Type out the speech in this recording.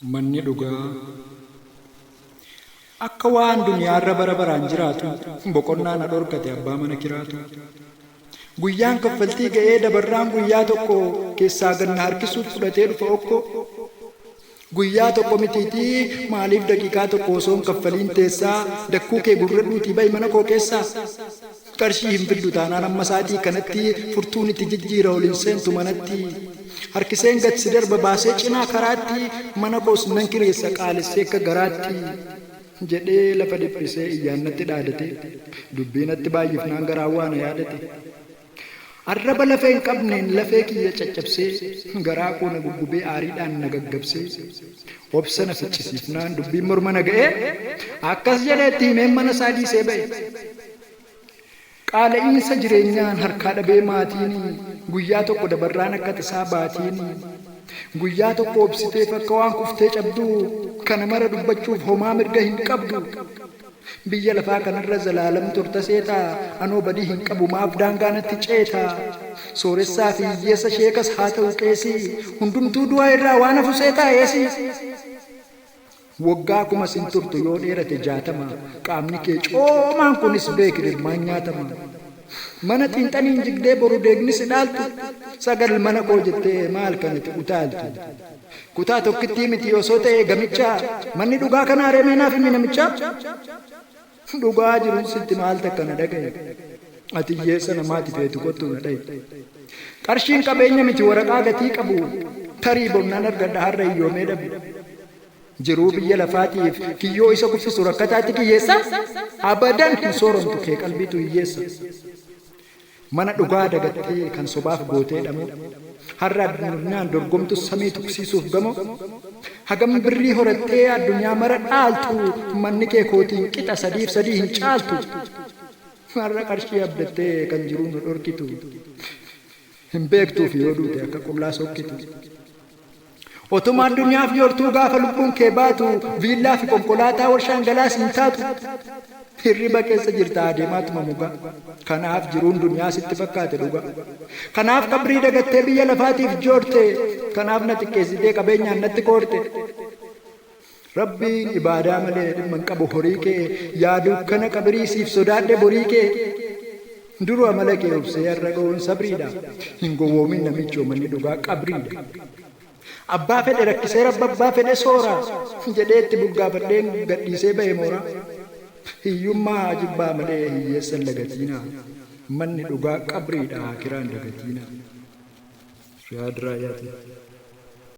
manni dhugaa akka waan duniyaarra bara baraan jiraatu boqonnaa na dhorkate abbaa mana kiraatu. Guyyaan kaffaltii ga'ee dabarraan guyyaa tokko keessaa ganna harkisuuf fudhatee dhufa okko. Guyyaa tokko mitiitii maaliif daqiiqaa tokko osoon kaffaliin teessaa dakkuu kee gurradhuutii ba'i mana koo keessaa. Qarshii hin fiddu taanaan amma saatii kanatti furtuun itti jijjiira oliin seentu manatti. Harkiseen gatsi darba baasee cinaa karaatti mana koos nan kireessa qaalessee akka garaatti. Jedhee lafa dhiphisee iyyaannatti dhaadate dubbiinatti baay'ifnaan garaa waan yaadate. Arraba lafee hin qabneen lafee kiyya caccabsee garaa koo na guggubee aariidhaan na gaggabsee obsa na ficcisiifnaan dubbiin morma na ga'ee akkas jedheetti himeen mana isaa dhiisee ba'e. Qaala'insa jireenyaan harkaa dhabee maatiin guyyaa tokko dabarraan akka tasaa baatiin guyyaa tokko obsiteef akka waan kuftee cabdu kana mara dubbachuuf homaa mirga hin qabdu. Biyya lafaa kanarra zalaalam turta seetaa anoo badii hin qabu maaf daangaa natti ceetaa. Sooressaa fi hiyyeessa sheekas haa ta'u qeesii hundumtuu du'aa irraa waan hafu seetaa eesii. Waggaa kuma sin turtu yoo dheerate 60 qaamni kee coomaan kunis beeki dirmaan nyaatama. Mana xiinxaniin jigdee boru deegni si dhaaltu sagal mana koo jettee maal kanatti utaaltu. Kutaa tokkittii miti osoo ta'e gamichaa manni dhugaa kanaa reemeenaaf himi namichaa. Dhugaa jiruun sitti maal takka na dhagaye ati hiyyeessa namaati feetu kottu na dhaye. Qarshiin qabeenya miti waraqaa gatii qabu tarii bomnaan argadha har'a hiyyoomee dhabu. Jiruu biyya lafaatiif kiyyoo isa kuffisu rakkataatti kiyyeessa abadan hin sooromtu kee qalbiitu hiyyeessa. Mana dhugaa dagattee kan sobaaf gootee dhamu har'a addunyaan dorgomtu samii tuqsiisuuf gamo. Hagam birrii horattee addunyaa mara dhaaltu manni kee kootiin qixa sadiif sadii hin caaltu. Har'a qarshii abdattee kan jiruu nu dhorkitu hin beektuuf yoo duute akka qullaa sokkitu. Otuma addunyaaf yoortuu gaafa lubbuun kee baatu viillaa fi konkolaataa warshaan galaas hin taatu. Hirriba keessa jirta adeemaatuma mugaa. Kanaaf jiruun duniyaa sitti fakkaate dhuga. Kanaaf qabrii dagattee biyya lafaatiif joorte. Kanaaf na xiqqeessitee qabeenyaan natti koorte. Rabbiin ibaadaa malee dhimma hin qabu horii kee yaaduu kana qabrii siif sodaadhe borii kee. Duru amala kee obsee har'a ga'uun sabriidha. Hin gowwoomin namichoo manni dhugaa qabriidha. Abbaa fedhe rakkisee rabba abbaa fedhe soora jedhee itti bulgaafadheen gadhiisee ba'e moora. Hiyyummaa jibbaa malee hiyyeessan lagatiina manni dhugaa qabriidha kiraan dagatiina. Yaad raayaati.